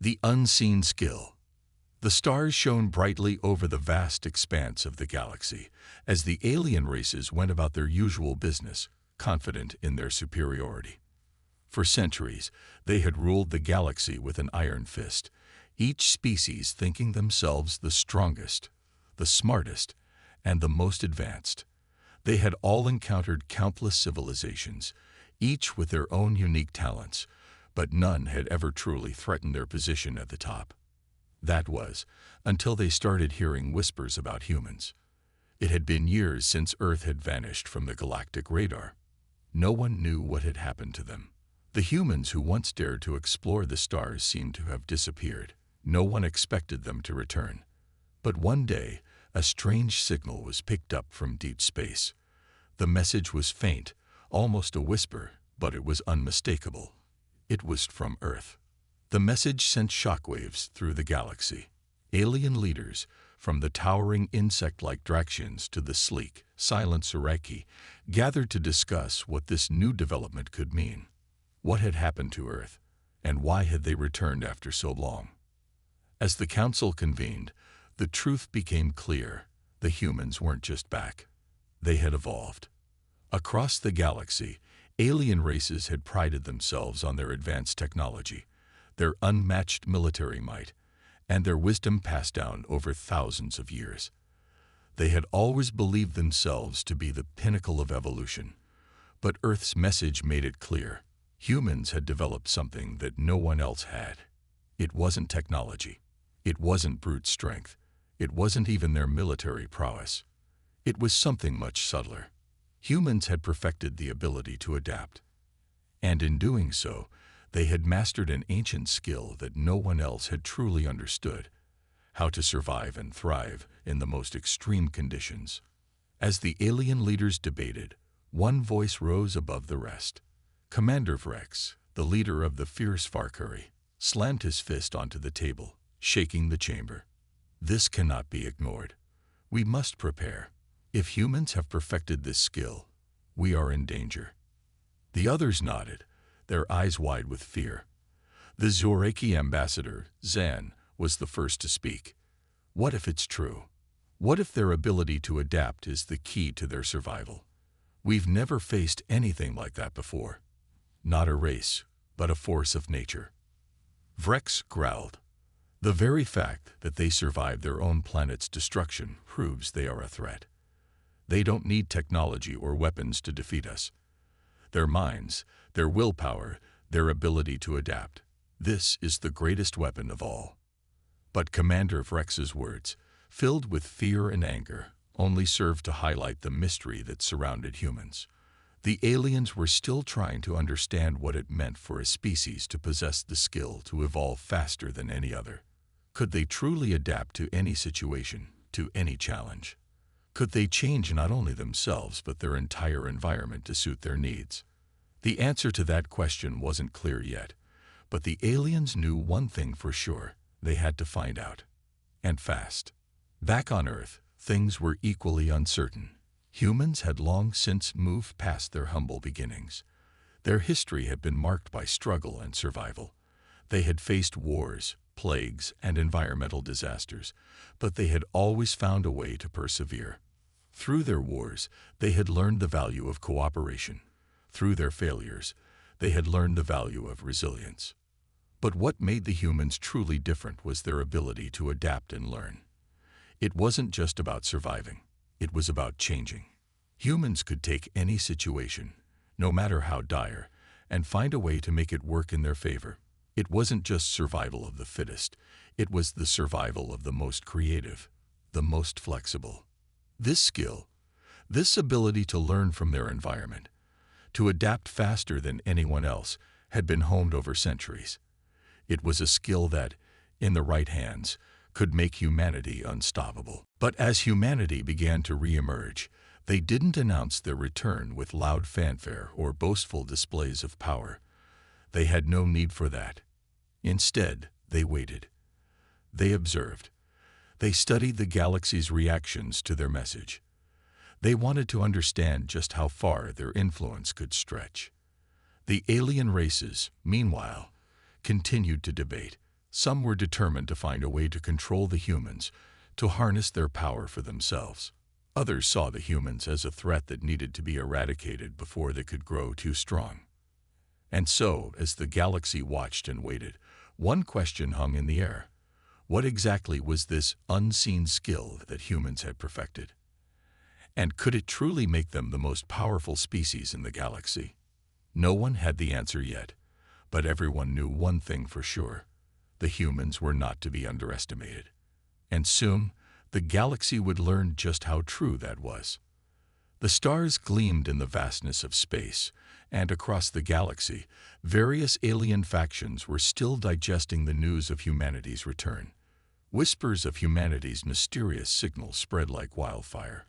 The unseen skill. The stars shone brightly over the vast expanse of the galaxy as the alien races went about their usual business, confident in their superiority. For centuries, they had ruled the galaxy with an iron fist, each species thinking themselves the strongest, the smartest, and the most advanced. They had all encountered countless civilizations, each with their own unique talents, but none had ever truly threatened their position at the top. That was, until they started hearing whispers about humans. It had been years since Earth had vanished from the galactic radar. No one knew what had happened to them. The humans who once dared to explore the stars seemed to have disappeared. No one expected them to return. But one day, a strange signal was picked up from deep space. The message was faint, almost a whisper, but it was unmistakable. It was from Earth. The message sent shockwaves through the galaxy. Alien leaders, from the towering insect-like Draxians to the sleek, silent Suraki, gathered to discuss what this new development could mean. What had happened to Earth, and why had they returned after so long? As the council convened, the truth became clear. The humans weren't just back. They had evolved. Across the galaxy, alien races had prided themselves on their advanced technology, their unmatched military might, and their wisdom passed down over thousands of years. They had always believed themselves to be the pinnacle of evolution, but Earth's message made it clear. Humans had developed something that no one else had. It wasn't technology. It wasn't brute strength. It wasn't even their military prowess. It was something much subtler. Humans had perfected the ability to adapt. And in doing so, they had mastered an ancient skill that no one else had truly understood: how to survive and thrive in the most extreme conditions. As the alien leaders debated, one voice rose above the rest. Commander Vrex, the leader of the fierce Farkuri, slammed his fist onto the table, shaking the chamber. This cannot be ignored. We must prepare. If humans have perfected this skill, we are in danger. The others nodded, their eyes wide with fear. The Zoraki ambassador, Zan, was the first to speak. What if it's true? What if their ability to adapt is the key to their survival? We've never faced anything like that before. Not a race, but a force of nature. Vrex growled. The very fact that they survived their own planet's destruction proves they are a threat. They don't need technology or weapons to defeat us. Their minds, their willpower, their ability to adapt. This is the greatest weapon of all. But Commander Vrex's words, filled with fear and anger, only served to highlight the mystery that surrounded humans. The aliens were still trying to understand what it meant for a species to possess the skill to evolve faster than any other. Could they truly adapt to any situation, to any challenge? Could they change not only themselves but their entire environment to suit their needs? The answer to that question wasn't clear yet, but the aliens knew one thing for sure: they had to find out. And fast. Back on Earth, things were equally uncertain. Humans had long since moved past their humble beginnings. Their history had been marked by struggle and survival. They had faced wars, plagues, and environmental disasters, but they had always found a way to persevere. Through their wars, they had learned the value of cooperation. Through their failures, they had learned the value of resilience. But what made the humans truly different was their ability to adapt and learn. It wasn't just about surviving. It was about changing. Humans could take any situation, no matter how dire, and find a way to make it work in their favor. It wasn't just survival of the fittest. It was the survival of the most creative, the most flexible. This skill, this ability to learn from their environment, to adapt faster than anyone else, had been honed over centuries. It was a skill that, in the right hands, could make humanity unstoppable. But as humanity began to re-emerge, they didn't announce their return with loud fanfare or boastful displays of power. They had no need for that. Instead, they waited. They observed. They studied the galaxy's reactions to their message. They wanted to understand just how far their influence could stretch. The alien races, meanwhile, continued to debate. Some were determined to find a way to control the humans, to harness their power for themselves. Others saw the humans as a threat that needed to be eradicated before they could grow too strong. And so, as the galaxy watched and waited, one question hung in the air. What exactly was this unseen skill that humans had perfected? And could it truly make them the most powerful species in the galaxy? No one had the answer yet, but everyone knew one thing for sure. The humans were not to be underestimated. And soon, the galaxy would learn just how true that was. The stars gleamed in the vastness of space, and across the galaxy, various alien factions were still digesting the news of humanity's return. Whispers of humanity's mysterious signal spread like wildfire,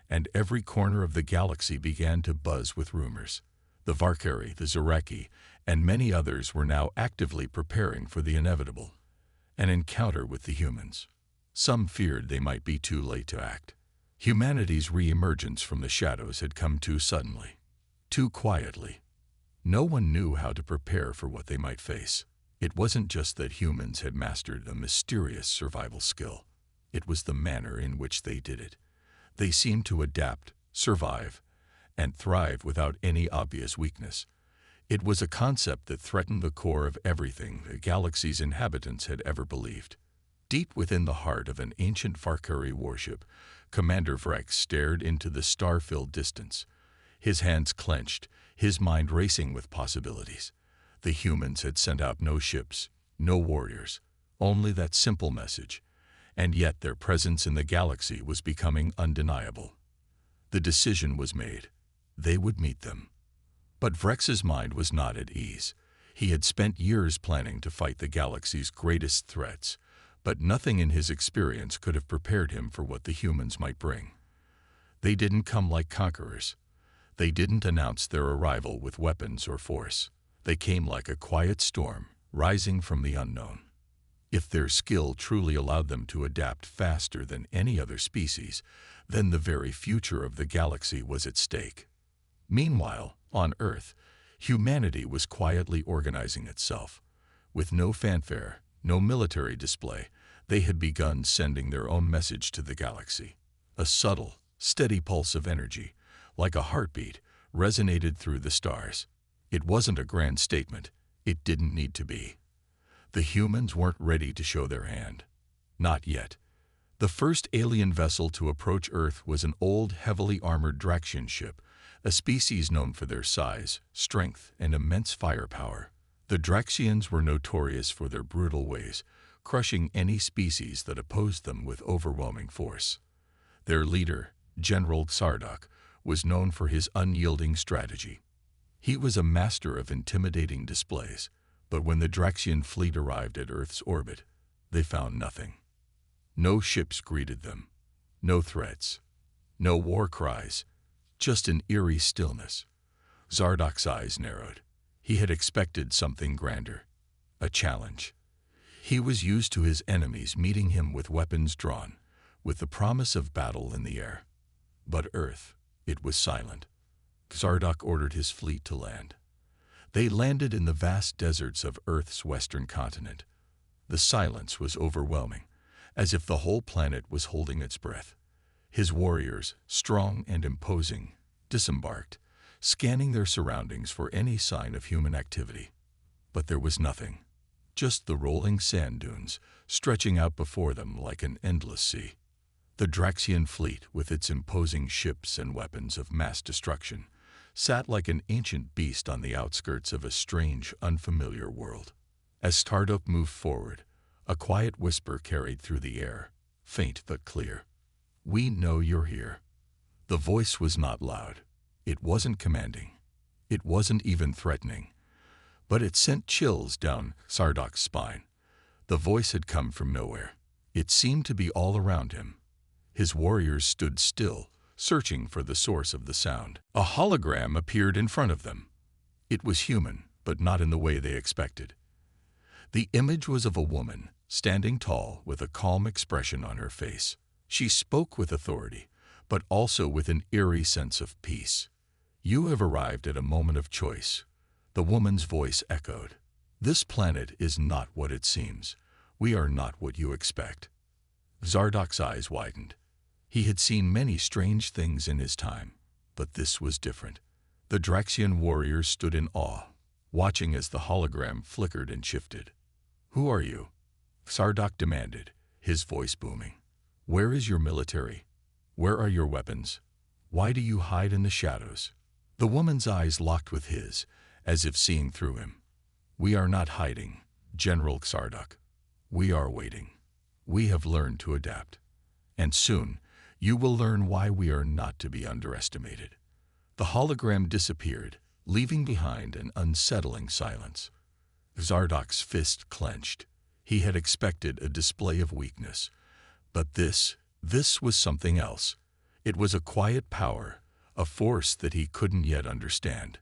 and every corner of the galaxy began to buzz with rumors. The Varkari, the Zareki, and many others were now actively preparing for the inevitable, an encounter with the humans. Some feared they might be too late to act. Humanity's re-emergence from the shadows had come too suddenly, too quietly. No one knew how to prepare for what they might face. It wasn't just that humans had mastered a mysterious survival skill. It was the manner in which they did it. They seemed to adapt, survive, and thrive without any obvious weakness. It was a concept that threatened the core of everything the galaxy's inhabitants had ever believed. Deep within the heart of an ancient Varkari warship, Commander Vrex stared into the star-filled distance. His hands clenched, his mind racing with possibilities. The humans had sent out no ships, no warriors, only that simple message. And yet their presence in the galaxy was becoming undeniable. The decision was made. They would meet them. But Vrex's mind was not at ease. He had spent years planning to fight the galaxy's greatest threats, but nothing in his experience could have prepared him for what the humans might bring. They didn't come like conquerors. They didn't announce their arrival with weapons or force. They came like a quiet storm, rising from the unknown. If their skill truly allowed them to adapt faster than any other species, then the very future of the galaxy was at stake. Meanwhile, on Earth, humanity was quietly organizing itself. With no fanfare, no military display, they had begun sending their own message to the galaxy. A subtle, steady pulse of energy, like a heartbeat, resonated through the stars. It wasn't a grand statement. It didn't need to be. The humans weren't ready to show their hand. Not yet. The first alien vessel to approach Earth was an old, heavily armored Draxian ship, a species known for their size, strength, and immense firepower. The Draxians were notorious for their brutal ways, crushing any species that opposed them with overwhelming force. Their leader, General Xardak, was known for his unyielding strategy. He was a master of intimidating displays, but when the Draxian fleet arrived at Earth's orbit, they found nothing. No ships greeted them, no threats, no war cries, just an eerie stillness. Xardak's eyes narrowed. He had expected something grander, a challenge. He was used to his enemies meeting him with weapons drawn, with the promise of battle in the air. But Earth, it was silent. Xardak ordered his fleet to land. They landed in the vast deserts of Earth's western continent. The silence was overwhelming, as if the whole planet was holding its breath. His warriors, strong and imposing, disembarked, scanning their surroundings for any sign of human activity. But there was nothing, just the rolling sand dunes stretching out before them like an endless sea. The Draxian fleet, with its imposing ships and weapons of mass destruction, sat like an ancient beast on the outskirts of a strange, unfamiliar world. As Stardust moved forward, a quiet whisper carried through the air, faint but clear. "We know you're here." The voice was not loud. It wasn't commanding. It wasn't even threatening. But it sent chills down Xardak's spine. The voice had come from nowhere. It seemed to be all around him. His warriors stood still, searching for the source of the sound. A hologram appeared in front of them. It was human, but not in the way they expected. The image was of a woman, standing tall with a calm expression on her face. She spoke with authority, but also with an eerie sense of peace. "You have arrived at a moment of choice," the woman's voice echoed. "This planet is not what it seems. We are not what you expect. Zardok's eyes widened. He had seen many strange things in his time, but this was different. The Draxian warriors stood in awe, watching as the hologram flickered and shifted. "Who are you?" Zardok demanded, his voice booming. "Where is your military? Where are your weapons? Why do you hide in the shadows?" The woman's eyes locked with his, as if seeing through him. "We are not hiding, General Zardok. We are waiting. We have learned to adapt. And soon, you will learn why we are not to be underestimated." The hologram disappeared, leaving behind an unsettling silence. Zardok's fist clenched. He had expected a display of weakness. But this was something else. It was a quiet power, a force that he couldn't yet understand.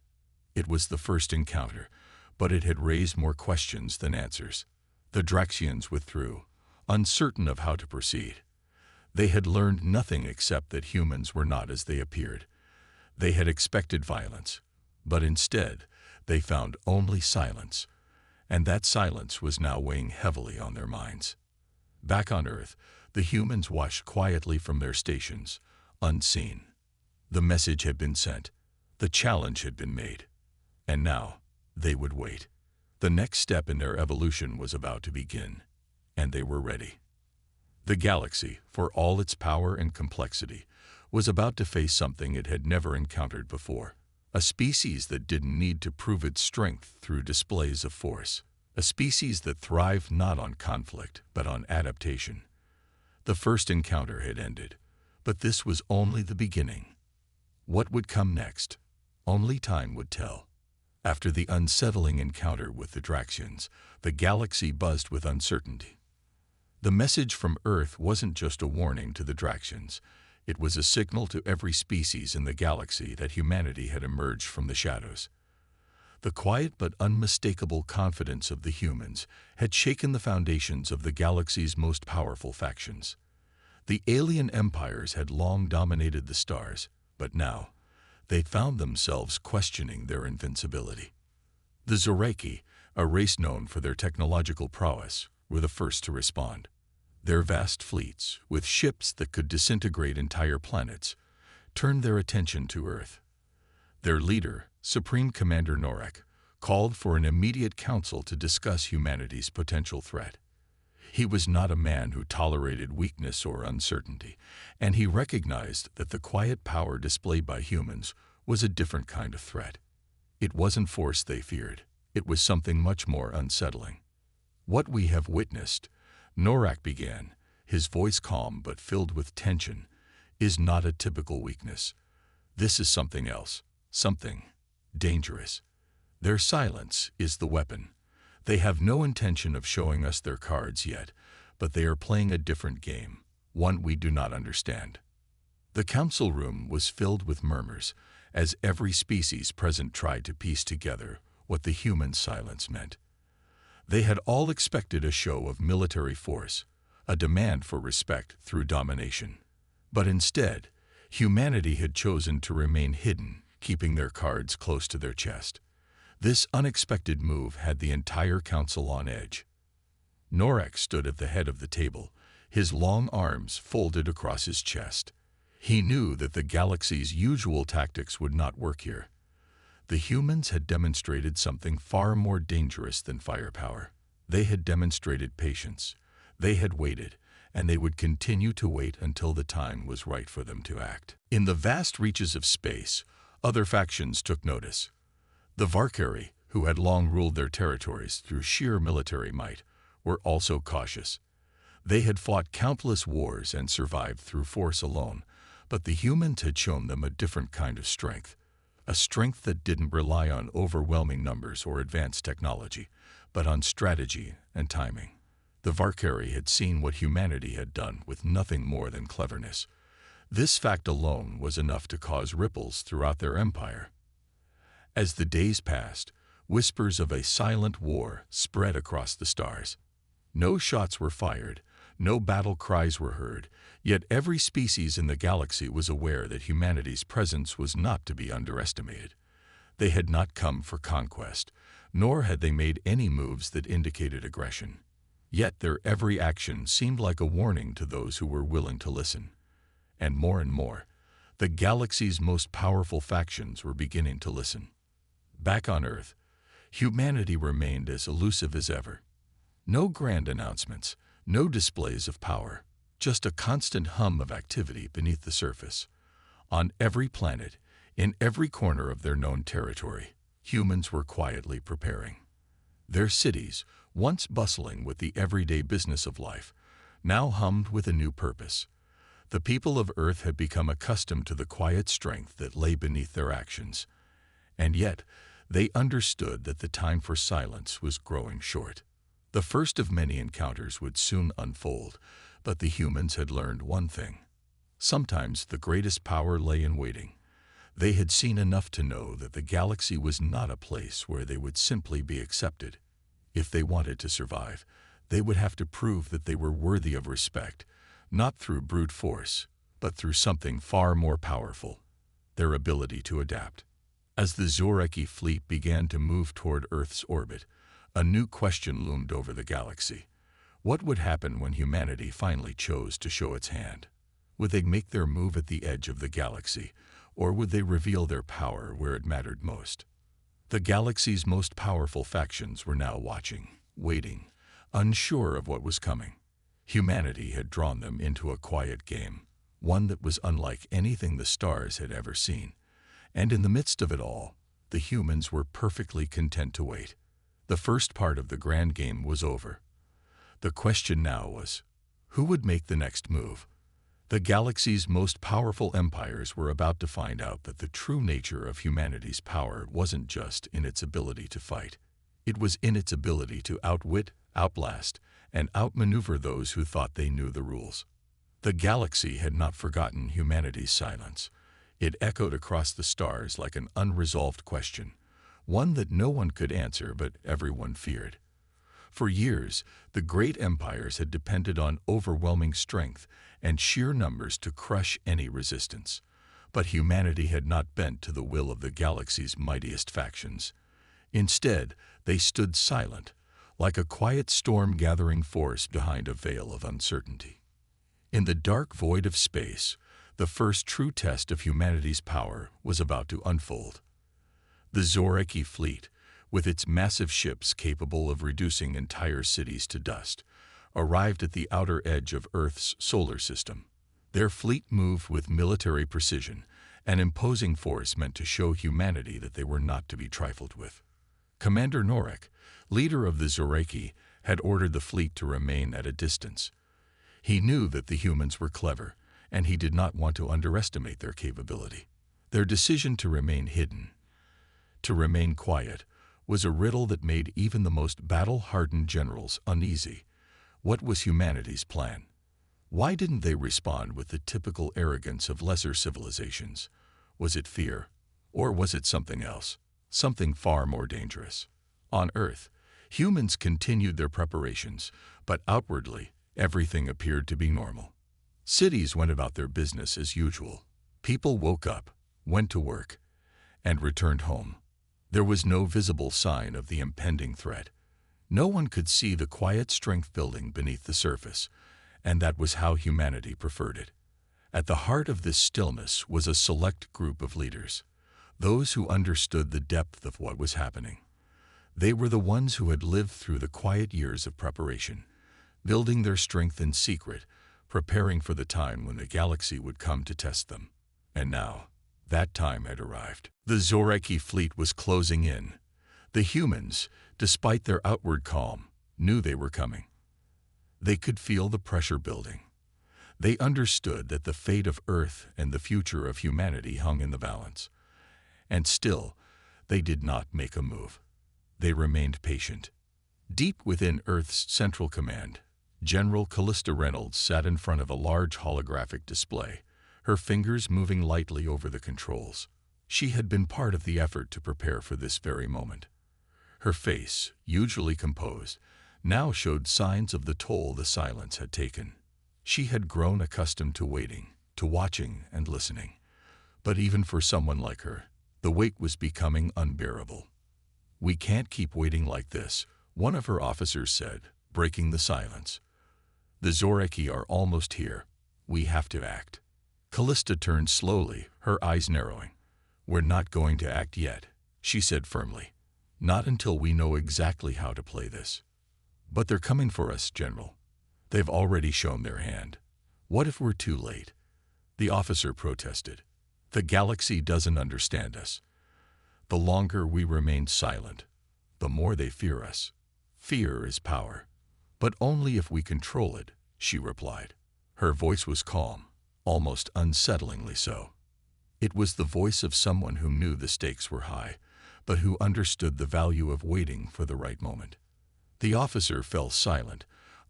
It was the first encounter, but it had raised more questions than answers. The Draxians withdrew, uncertain of how to proceed. They had learned nothing except that humans were not as they appeared. They had expected violence, but instead they found only silence, and that silence was now weighing heavily on their minds. Back on Earth, the humans watched quietly from their stations, unseen. The message had been sent, the challenge had been made, and now they would wait. The next step in their evolution was about to begin, and they were ready. The galaxy, for all its power and complexity, was about to face something it had never encountered before. A species that didn't need to prove its strength through displays of force. A species that thrived not on conflict, but on adaptation. The first encounter had ended, but this was only the beginning. What would come next? Only time would tell. After the unsettling encounter with the Draxians, the galaxy buzzed with uncertainty. The message from Earth wasn't just a warning to the Draxians. It was a signal to every species in the galaxy that humanity had emerged from the shadows. The quiet but unmistakable confidence of the humans had shaken the foundations of the galaxy's most powerful factions. The alien empires had long dominated the stars, but now they found themselves questioning their invincibility. The Zoraki, a race known for their technological prowess, were the first to respond. Their vast fleets, with ships that could disintegrate entire planets, turned their attention to Earth. Their leader, Supreme Commander Norak, called for an immediate council to discuss humanity's potential threat. He was not a man who tolerated weakness or uncertainty, and he recognized that the quiet power displayed by humans was a different kind of threat. It wasn't force they feared. It was something much more unsettling. "What we have witnessed," Norak began, his voice calm but filled with tension, "is not a typical weakness. This is something else, something dangerous. Their silence is the weapon. They have no intention of showing us their cards yet, but they are playing a different game, one we do not understand." The council room was filled with murmurs, as every species present tried to piece together what the human silence meant. They had all expected a show of military force, a demand for respect through domination. But instead, humanity had chosen to remain hidden, keeping their cards close to their chest. This unexpected move had the entire council on edge. Norak stood at the head of the table, his long arms folded across his chest. He knew that the galaxy's usual tactics would not work here. The humans had demonstrated something far more dangerous than firepower. They had demonstrated patience. They had waited, and they would continue to wait until the time was right for them to act. In the vast reaches of space, other factions took notice. The Varkari, who had long ruled their territories through sheer military might, were also cautious. They had fought countless wars and survived through force alone, but the humans had shown them a different kind of strength. A strength that didn't rely on overwhelming numbers or advanced technology, but on strategy and timing. The Varkari had seen what humanity had done with nothing more than cleverness. This fact alone was enough to cause ripples throughout their empire. As the days passed, whispers of a silent war spread across the stars. No shots were fired, no battle cries were heard, yet every species in the galaxy was aware that humanity's presence was not to be underestimated. They had not come for conquest, nor had they made any moves that indicated aggression. Yet their every action seemed like a warning to those who were willing to listen. And more, the galaxy's most powerful factions were beginning to listen. Back on Earth, humanity remained as elusive as ever. No grand announcements, no displays of power, just a constant hum of activity beneath the surface. On every planet, in every corner of their known territory, humans were quietly preparing. Their cities, once bustling with the everyday business of life, now hummed with a new purpose. The people of Earth had become accustomed to the quiet strength that lay beneath their actions, and yet they understood that the time for silence was growing short. The first of many encounters would soon unfold, but the humans had learned one thing. Sometimes the greatest power lay in waiting. They had seen enough to know that the galaxy was not a place where they would simply be accepted. If they wanted to survive, they would have to prove that they were worthy of respect, not through brute force, but through something far more powerful, their ability to adapt. As the Zoreki fleet began to move toward Earth's orbit, a new question loomed over the galaxy. What would happen when humanity finally chose to show its hand? Would they make their move at the edge of the galaxy, or would they reveal their power where it mattered most? The galaxy's most powerful factions were now watching, waiting, unsure of what was coming. Humanity had drawn them into a quiet game, one that was unlike anything the stars had ever seen. And in the midst of it all, the humans were perfectly content to wait. The first part of the grand game was over. The question now was, who would make the next move? The galaxy's most powerful empires were about to find out that the true nature of humanity's power wasn't just in its ability to fight. It was in its ability to outwit, outlast, and outmaneuver those who thought they knew the rules. The galaxy had not forgotten humanity's silence. It echoed across the stars like an unresolved question, one that no one could answer but everyone feared. For years, the great empires had depended on overwhelming strength and sheer numbers to crush any resistance. But humanity had not bent to the will of the galaxy's mightiest factions. Instead, they stood silent, like a quiet storm gathering force behind a veil of uncertainty. In the dark void of space, the first true test of humanity's power was about to unfold. The Zoreki fleet, with its massive ships capable of reducing entire cities to dust, arrived at the outer edge of Earth's solar system. Their fleet moved with military precision, an imposing force meant to show humanity that they were not to be trifled with. Commander Norek, leader of the Zoreki, had ordered the fleet to remain at a distance. He knew that the humans were clever, and he did not want to underestimate their capability. Their decision to remain hidden, to remain quiet, was a riddle that made even the most battle-hardened generals uneasy. What was humanity's plan? Why didn't they respond with the typical arrogance of lesser civilizations? Was it fear? Or was it something else? Something far more dangerous? On Earth, humans continued their preparations, but outwardly, everything appeared to be normal. Cities went about their business as usual. People woke up, went to work, and returned home. There was no visible sign of the impending threat. No one could see the quiet strength building beneath the surface, and that was how humanity preferred it. At the heart of this stillness was a select group of leaders, those who understood the depth of what was happening. They were the ones who had lived through the quiet years of preparation, building their strength in secret, preparing for the time when the galaxy would come to test them. And now, that time had arrived. The Zoreki fleet was closing in. The humans, despite their outward calm, knew they were coming. They could feel the pressure building. They understood that the fate of Earth and the future of humanity hung in the balance. And still, they did not make a move. They remained patient. Deep within Earth's central command, General Callista Reynolds sat in front of a large holographic display, her fingers moving lightly over the controls. She had been part of the effort to prepare for this very moment. Her face, usually composed, now showed signs of the toll the silence had taken. She had grown accustomed to waiting, to watching and listening. But even for someone like her, the wait was becoming unbearable. "We can't keep waiting like this," one of her officers said, breaking the silence. "The Zoreki are almost here. We have to act." Callista turned slowly, her eyes narrowing. "We're not going to act yet," she said firmly. "Not until we know exactly how to play this." "But they're coming for us, General. They've already shown their hand. What if we're too late?" The officer protested. "The galaxy doesn't understand us. The longer we remain silent, the more they fear us. Fear is power. But only if we control it," she replied. Her voice was calm, almost unsettlingly so. It was the voice of someone who knew the stakes were high, but who understood the value of waiting for the right moment. The officer fell silent,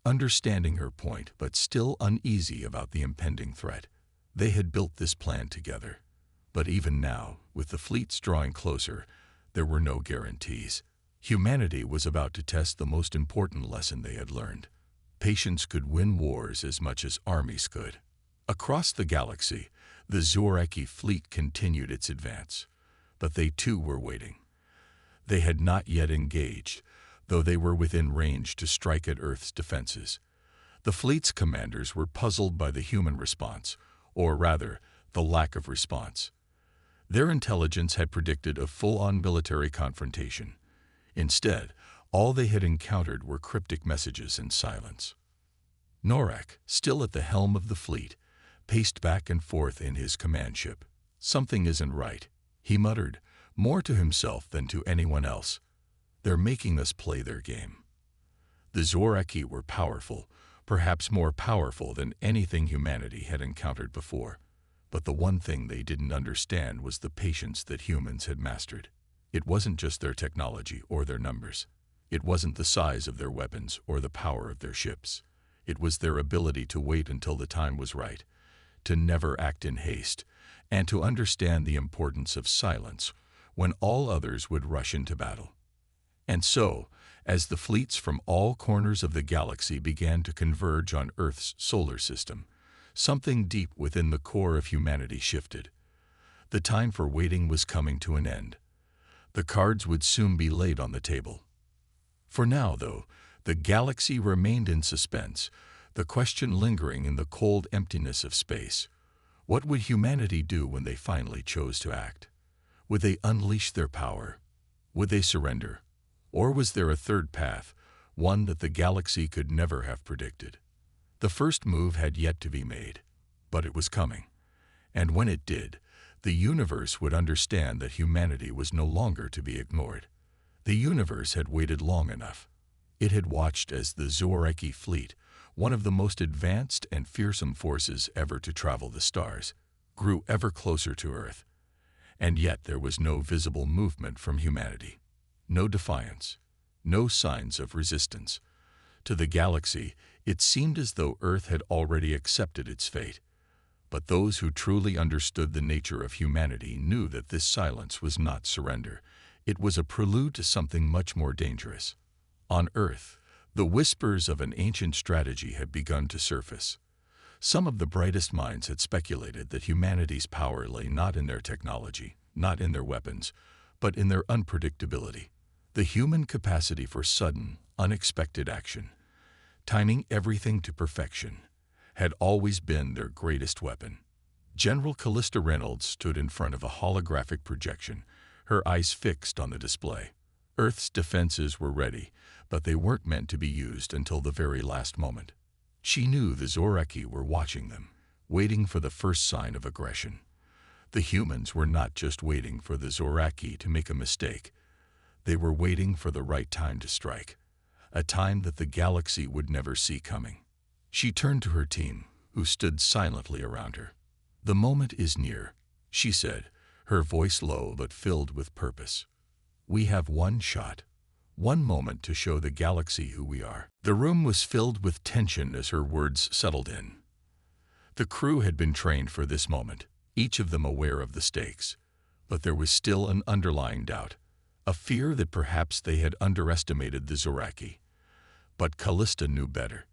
understanding her point but still uneasy about the impending threat. They had built this plan together. But even now, with the fleets drawing closer, there were no guarantees. Humanity was about to test the most important lesson they had learned. Patience could win wars as much as armies could. Across the galaxy, the Zoreki fleet continued its advance. But they too were waiting. They had not yet engaged, though they were within range to strike at Earth's defenses. The fleet's commanders were puzzled by the human response, or rather, the lack of response. Their intelligence had predicted a full-on military confrontation. Instead, all they had encountered were cryptic messages and silence. Norak, still at the helm of the fleet, paced back and forth in his command ship. "Something isn't right," he muttered, more to himself than to anyone else. "They're making us play their game." The Zoreki were powerful, perhaps more powerful than anything humanity had encountered before. But the one thing they didn't understand was the patience that humans had mastered. It wasn't just their technology or their numbers. It wasn't the size of their weapons or the power of their ships. It was their ability to wait until the time was right, to never act in haste, and to understand the importance of silence when all others would rush into battle. And so, as the fleets from all corners of the galaxy began to converge on Earth's solar system, something deep within the core of humanity shifted. The time for waiting was coming to an end. The cards would soon be laid on the table. For now, though, the galaxy remained in suspense, the question lingering in the cold emptiness of space. What would humanity do when they finally chose to act? Would they unleash their power? Would they surrender? Or was there a third path, one that the galaxy could never have predicted? The first move had yet to be made, but it was coming. And when it did, the universe would understand that humanity was no longer to be ignored. The universe had waited long enough. It had watched as the Zoreki fleet, one of the most advanced and fearsome forces ever to travel the stars, grew ever closer to Earth. And yet there was no visible movement from humanity. No defiance. No signs of resistance. To the galaxy, it seemed as though Earth had already accepted its fate. But those who truly understood the nature of humanity knew that this silence was not surrender. It was a prelude to something much more dangerous. On Earth, the whispers of an ancient strategy had begun to surface. Some of the brightest minds had speculated that humanity's power lay not in their technology, not in their weapons, but in their unpredictability. The human capacity for sudden, unexpected action, timing everything to perfection, had always been their greatest weapon. General Callista Reynolds stood in front of a holographic projection, her eyes fixed on the display. Earth's defenses were ready, but they weren't meant to be used until the very last moment. She knew the Zoreki were watching them, waiting for the first sign of aggression. The humans were not just waiting for the Zoreki to make a mistake. They were waiting for the right time to strike, a time that the galaxy would never see coming. She turned to her team, who stood silently around her. "The moment is near," she said, her voice low but filled with purpose. "We have one shot, one moment to show the galaxy who we are." The room was filled with tension as her words settled in. The crew had been trained for this moment, each of them aware of the stakes. But there was still an underlying doubt, a fear that perhaps they had underestimated the Zoreki. But Callista knew better.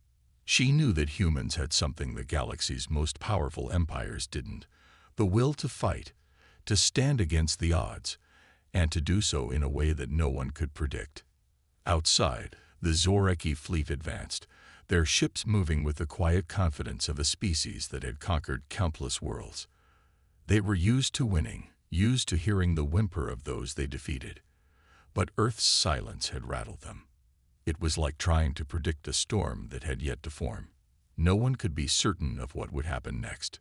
She knew that humans had something the galaxy's most powerful empires didn't: the will to fight, to stand against the odds, and to do so in a way that no one could predict. Outside, The Zoreki fleet advanced, their ships moving with the quiet confidence of a species that had conquered countless worlds. They were used to winning, used to hearing the whimper of those they defeated. But Earth's silence had rattled them. It was like trying to predict a storm that had yet to form. No one could be certain of what would happen next.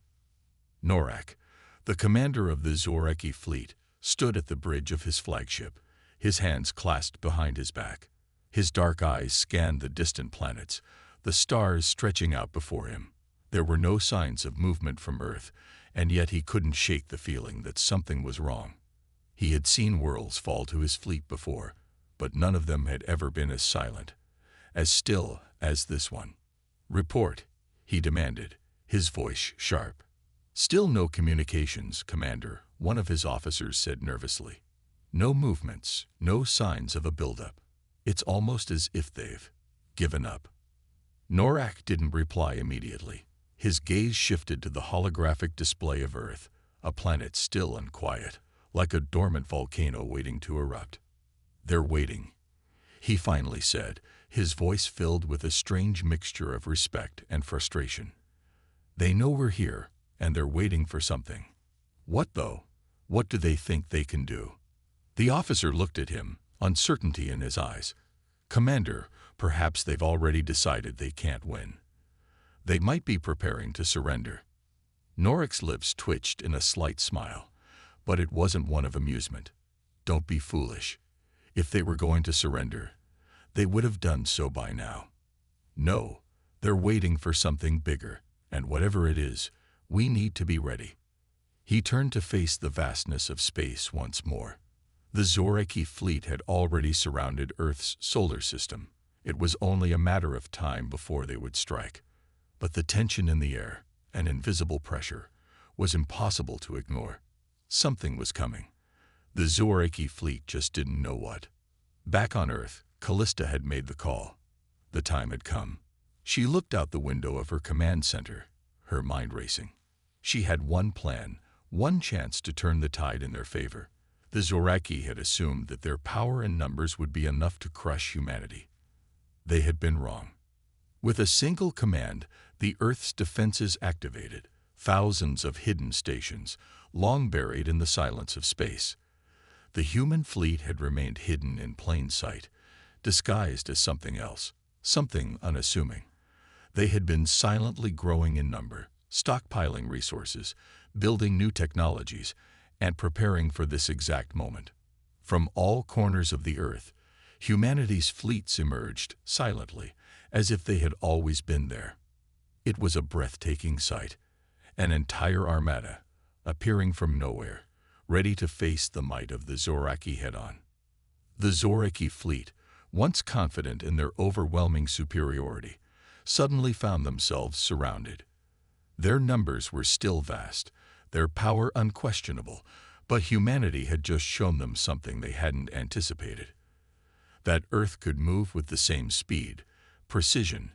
Norak, the commander of the Zoreki fleet, stood at the bridge of his flagship, his hands clasped behind his back. His dark eyes scanned the distant planets, the stars stretching out before him. There were no signs of movement from Earth, and yet he couldn't shake the feeling that something was wrong. He had seen worlds fall to his fleet before, but none of them had ever been as silent, as still as this one. "Report," he demanded, his voice sharp. "Still no communications, Commander," one of his officers said nervously. "No movements, no signs of a buildup. It's almost as if they've given up." Norak didn't reply immediately. His gaze shifted to the holographic display of Earth, a planet still and quiet, like a dormant volcano waiting to erupt. "They're waiting," he finally said, his voice filled with a strange mixture of respect and frustration. "They know we're here, and they're waiting for something. What, though? What do they think they can do?" The officer looked at him, uncertainty in his eyes. "Commander, perhaps they've already decided they can't win. They might be preparing to surrender." Norak's lips twitched in a slight smile, but it wasn't one of amusement. "Don't be foolish. If they were going to surrender, they would have done so by now. No, they're waiting for something bigger, and whatever it is, we need to be ready." He turned to face the vastness of space once more. The Zoreki fleet had already surrounded Earth's solar system. It was only a matter of time before they would strike. But the tension in the air, an invisible pressure, was impossible to ignore. Something was coming. The Zoreki fleet just didn't know what. Back on Earth, Callista had made the call. The time had come. She looked out the window of her command center, her mind racing. She had one plan, one chance to turn the tide in their favor. The Zoreki had assumed that their power and numbers would be enough to crush humanity. They had been wrong. With a single command, the Earth's defenses activated, thousands of hidden stations, long buried in the silence of space. The human fleet had remained hidden in plain sight, disguised as something else, something unassuming. They had been silently growing in number, stockpiling resources, building new technologies, and preparing for this exact moment. From all corners of the Earth, humanity's fleets emerged silently, as if they had always been there. It was a breathtaking sight, an entire armada, appearing from nowhere, ready to face the might of the Zoreki head-on. The Zoreki fleet, once confident in their overwhelming superiority, suddenly found themselves surrounded. Their numbers were still vast, their power unquestionable, but humanity had just shown them something they hadn't anticipated. That Earth could move with the same speed, precision,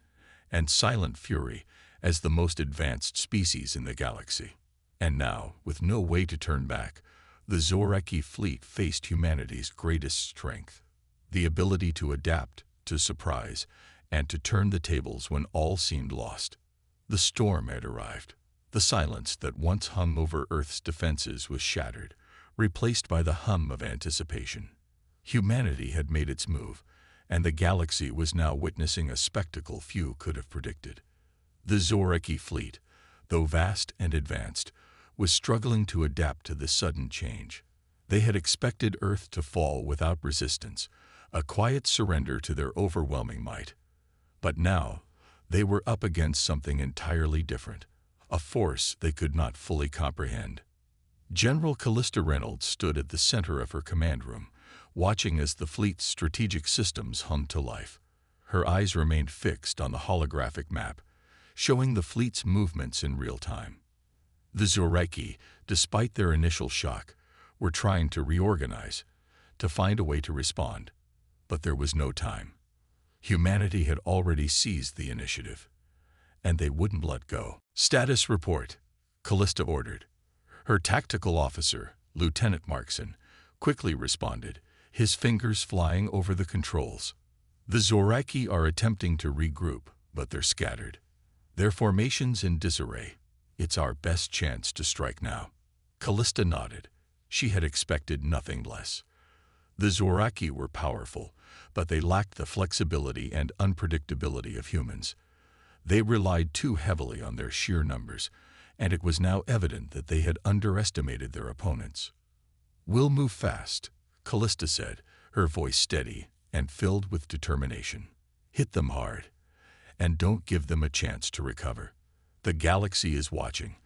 and silent fury as the most advanced species in the galaxy. And now, with no way to turn back, the Zoreki fleet faced humanity's greatest strength, the ability to adapt, to surprise, and to turn the tables when all seemed lost. The storm had arrived. The silence that once hung over Earth's defenses was shattered, replaced by the hum of anticipation. Humanity had made its move, and the galaxy was now witnessing a spectacle few could have predicted. The Zoreki fleet, though vast and advanced, was struggling to adapt to this sudden change. They had expected Earth to fall without resistance, a quiet surrender to their overwhelming might. But now, they were up against something entirely different, a force they could not fully comprehend. General Callista Reynolds stood at the center of her command room, watching as the fleet's strategic systems hummed to life. Her eyes remained fixed on the holographic map, showing the fleet's movements in real time. The Zoreki, despite their initial shock, were trying to reorganize, to find a way to respond. But there was no time. Humanity had already seized the initiative, and they wouldn't let go. "Status report," Callista ordered. Her tactical officer, Lieutenant Markson, quickly responded, his fingers flying over the controls. The Zoraki are attempting to regroup, but they're scattered. Their formations in disarray. It's our best chance to strike now. Callista nodded. She had expected nothing less. The Zoraki were powerful, but they lacked the flexibility and unpredictability of humans. They relied too heavily on their sheer numbers, and it was now evident that they had underestimated their opponents. "We'll move fast," Callista said, her voice steady and filled with determination. "Hit them hard, and don't give them a chance to recover. The galaxy is watching,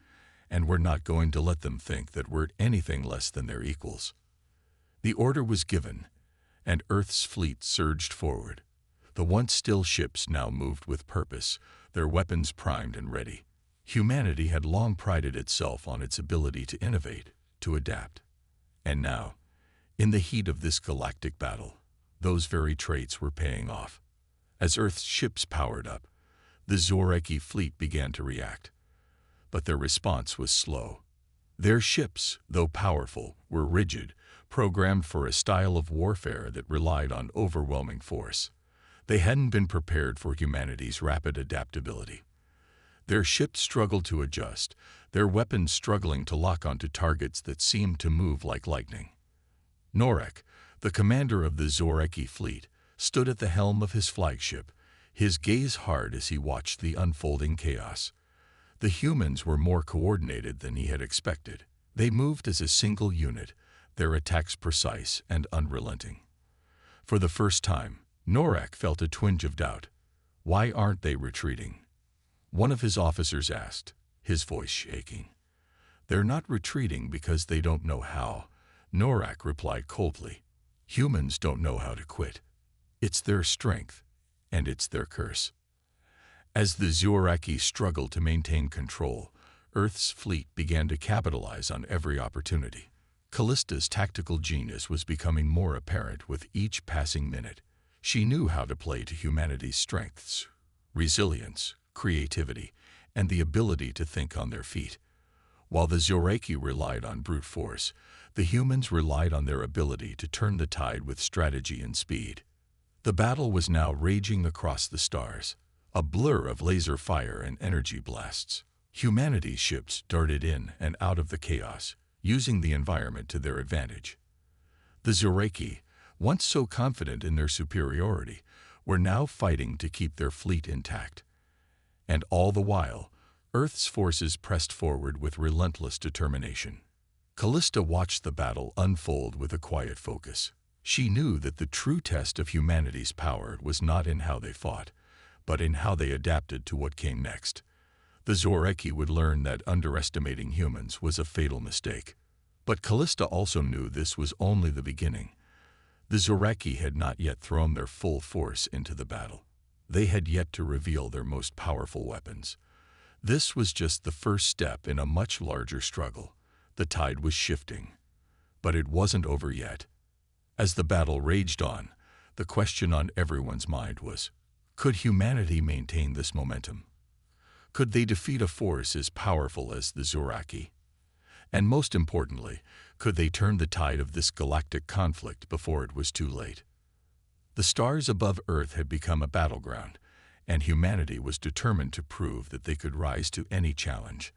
and we're not going to let them think that we're anything less than their equals." The order was given, and Earth's fleet surged forward. The once still ships now moved with purpose, their weapons primed and ready. Humanity had long prided itself on its ability to innovate, to adapt. And now, in the heat of this galactic battle, those very traits were paying off. As Earth's ships powered up, the Zoraki fleet began to react. But their response was slow. Their ships, though powerful, were rigid, programmed for a style of warfare that relied on overwhelming force. They hadn't been prepared for humanity's rapid adaptability. Their ships struggled to adjust, their weapons struggling to lock onto targets that seemed to move like lightning. Norek, the commander of the Zoraki fleet, stood at the helm of his flagship, his gaze hard as he watched the unfolding chaos. The humans were more coordinated than he had expected. They moved as a single unit, their attacks precise and unrelenting. For the first time, Norek felt a twinge of doubt. Why aren't they retreating? One of his officers asked, his voice shaking. "They're not retreating because they don't know how," Norek replied coldly. "Humans don't know how to quit. It's their strength, and it's their curse." As the Zoraki struggled to maintain control, Earth's fleet began to capitalize on every opportunity. Callista's tactical genius was becoming more apparent with each passing minute. She knew how to play to humanity's strengths: resilience, creativity, and the ability to think on their feet. While the Zoraki relied on brute force, the humans relied on their ability to turn the tide with strategy and speed. The battle was now raging across the stars, a blur of laser fire and energy blasts. Humanity's ships darted in and out of the chaos, using the environment to their advantage. The Zoraki, once so confident in their superiority, were now fighting to keep their fleet intact. And all the while, Earth's forces pressed forward with relentless determination. Callista watched the battle unfold with a quiet focus. She knew that the true test of humanity's power was not in how they fought, but in how they adapted to what came next. The Zoraki would learn that underestimating humans was a fatal mistake. But Callista also knew this was only the beginning. The Zoraki had not yet thrown their full force into the battle. They had yet to reveal their most powerful weapons. This was just the first step in a much larger struggle. The tide was shifting. But it wasn't over yet. As the battle raged on, the question on everyone's mind was, could humanity maintain this momentum? Could they defeat a force as powerful as the Zoraki? And most importantly, could they turn the tide of this galactic conflict before it was too late? The stars above Earth had become a battleground, and humanity was determined to prove that they could rise to any challenge,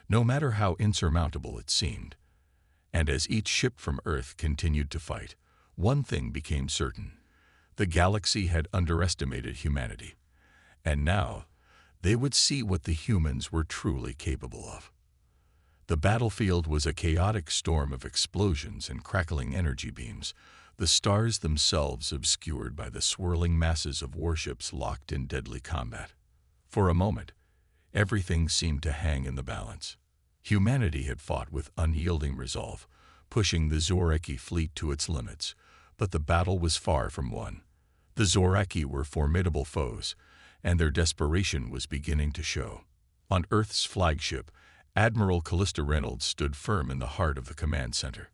no matter how insurmountable it seemed. And as each ship from Earth continued to fight, one thing became certain. The galaxy had underestimated humanity, and now they would see what the humans were truly capable of. The battlefield was a chaotic storm of explosions and crackling energy beams, the stars themselves obscured by the swirling masses of warships locked in deadly combat. For a moment, everything seemed to hang in the balance. Humanity had fought with unyielding resolve, pushing the Zoraki fleet to its limits, but the battle was far from won. The Zoraki were formidable foes, and their desperation was beginning to show. On Earth's flagship, Admiral Callista Reynolds stood firm in the heart of the command center.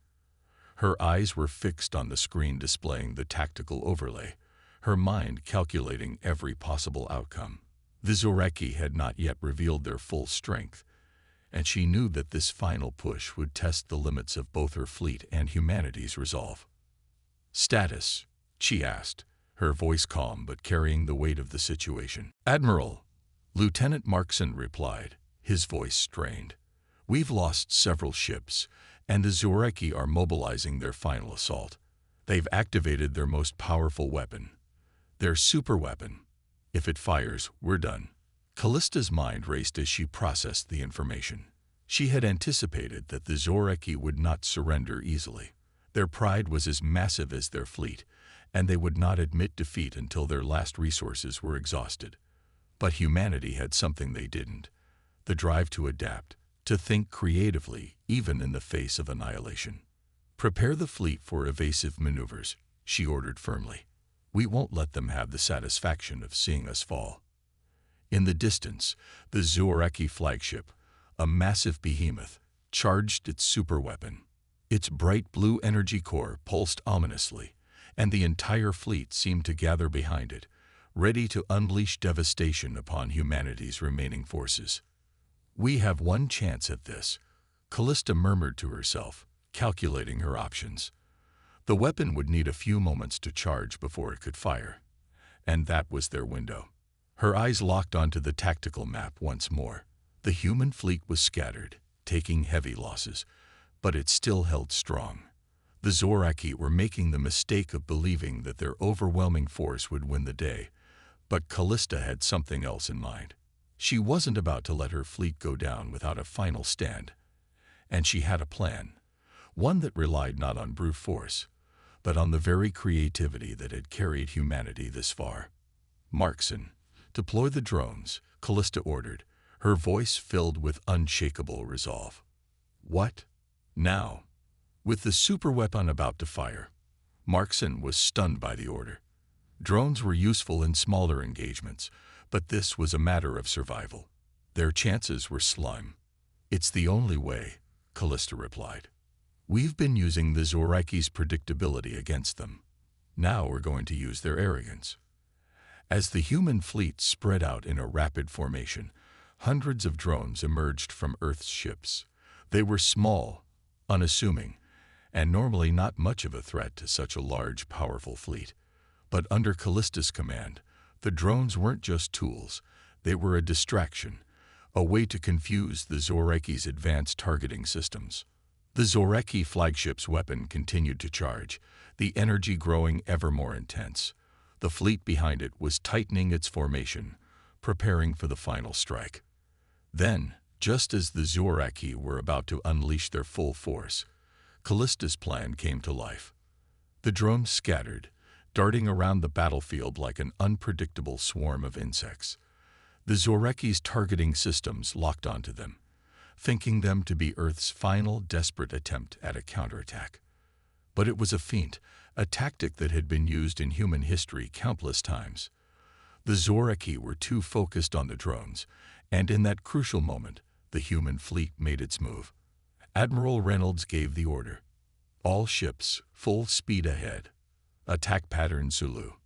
Her eyes were fixed on the screen displaying the tactical overlay, her mind calculating every possible outcome. The Zoraki had not yet revealed their full strength, and she knew that this final push would test the limits of both her fleet and humanity's resolve. "Status?" she asked, her voice calm but carrying the weight of the situation. "Admiral," Lieutenant Markson replied, his voice strained. "We've lost several ships, and the Zoreki are mobilizing their final assault. They've activated their most powerful weapon. Their super weapon. If it fires, we're done." Callista's mind raced as she processed the information. She had anticipated that the Zoreki would not surrender easily. Their pride was as massive as their fleet, and they would not admit defeat until their last resources were exhausted. But humanity had something they didn't: the drive to adapt, to think creatively, even in the face of annihilation. "Prepare the fleet for evasive maneuvers," she ordered firmly. "We won't let them have the satisfaction of seeing us fall." In the distance, the Zoreki flagship, a massive behemoth, charged its superweapon. Its bright blue energy core pulsed ominously, and the entire fleet seemed to gather behind it, ready to unleash devastation upon humanity's remaining forces. "We have one chance at this," Callista murmured to herself, calculating her options. The weapon would need a few moments to charge before it could fire, and that was their window. Her eyes locked onto the tactical map once more. The human fleet was scattered, taking heavy losses, but it still held strong. The Zoreki were making the mistake of believing that their overwhelming force would win the day, but Callista had something else in mind. She wasn't about to let her fleet go down without a final stand, and she had a plan, one that relied not on brute force, but on the very creativity that had carried humanity this far. "Markson, deploy the drones," Callista ordered, her voice filled with unshakable resolve. "What? Now?" With the superweapon about to fire, Markson was stunned by the order. Drones were useful in smaller engagements, but this was a matter of survival. Their chances were slim. "It's the only way," Callista replied. "We've been using the Zoreki's predictability against them. Now we're going to use their arrogance." As the human fleet spread out in a rapid formation, hundreds of drones emerged from Earth's ships. They were small, unassuming, and normally not much of a threat to such a large, powerful fleet. But under Callista's command, the drones weren't just tools. They were a distraction, a way to confuse the Zoreki's advanced targeting systems. The Zoreki flagship's weapon continued to charge, the energy growing ever more intense. The fleet behind it was tightening its formation, preparing for the final strike. Then, just as the Zoreki were about to unleash their full force, Callista's plan came to life. The drones scattered, darting around the battlefield like an unpredictable swarm of insects. The Zoreki's targeting systems locked onto them, thinking them to be Earth's final desperate attempt at a counterattack. But it was a feint, a tactic that had been used in human history countless times. The Zoreki were too focused on the drones, and in that crucial moment, the human fleet made its move. Admiral Reynolds gave the order. "All ships, full speed ahead. Attack pattern Zulu."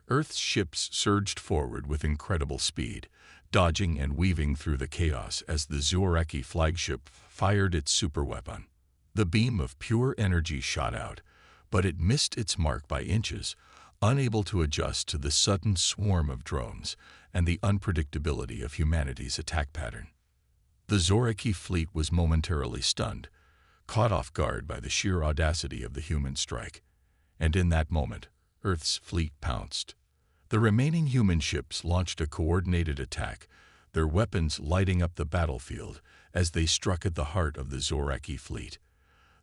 Earth's ships surged forward with incredible speed, dodging and weaving through the chaos as the Zoreki flagship fired its superweapon. The beam of pure energy shot out, but it missed its mark by inches, unable to adjust to the sudden swarm of drones and the unpredictability of humanity's attack pattern. The Zoreki fleet was momentarily stunned, caught off guard by the sheer audacity of the human strike. And in that moment, Earth's fleet pounced. The remaining human ships launched a coordinated attack, their weapons lighting up the battlefield as they struck at the heart of the Zoreki fleet.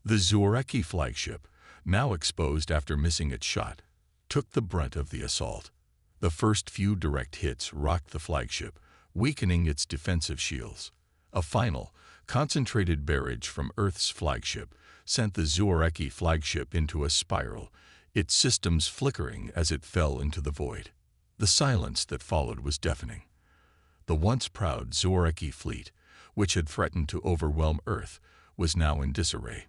The Zoreki flagship, now exposed after missing its shot, took the brunt of the assault. The first few direct hits rocked the flagship, weakening its defensive shields. A final, concentrated barrage from Earth's flagship sent the Zoreki flagship into a spiral, its systems flickering as it fell into the void. The silence that followed was deafening. The once proud Zoreki fleet, which had threatened to overwhelm Earth, was now in disarray.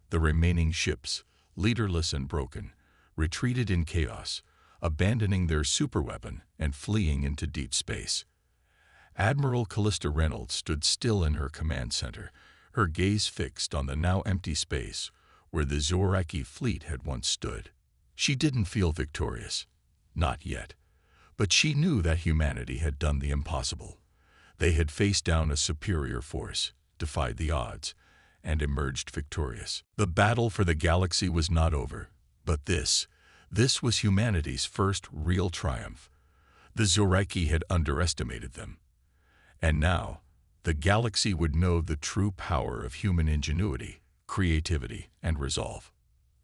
The remaining ships, leaderless and broken, retreated in chaos, abandoning their superweapon and fleeing into deep space. Admiral Callista Reynolds stood still in her command center, her gaze fixed on the now empty space where the Zoreki fleet had once stood. She didn't feel victorious. Not yet. But she knew that humanity had done the impossible. They had faced down a superior force, defied the odds, and emerged victorious. The battle for the galaxy was not over, but this was humanity's first real triumph. The Zoreki had underestimated them. And now, the galaxy would know the true power of human ingenuity, creativity, and resolve.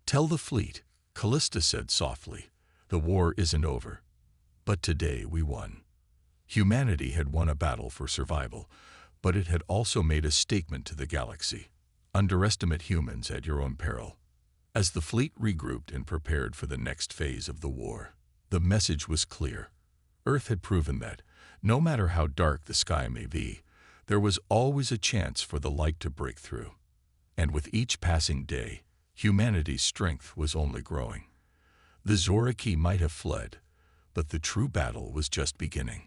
"Tell the fleet," Callista said softly, "the war isn't over. But today we won." Humanity had won a battle for survival, but it had also made a statement to the galaxy. Underestimate humans at your own peril. As the fleet regrouped and prepared for the next phase of the war, the message was clear. Earth had proven that, no matter how dark the sky may be, there was always a chance for the light to break through. And with each passing day, humanity's strength was only growing. The Zoreki might have fled, but the true battle was just beginning.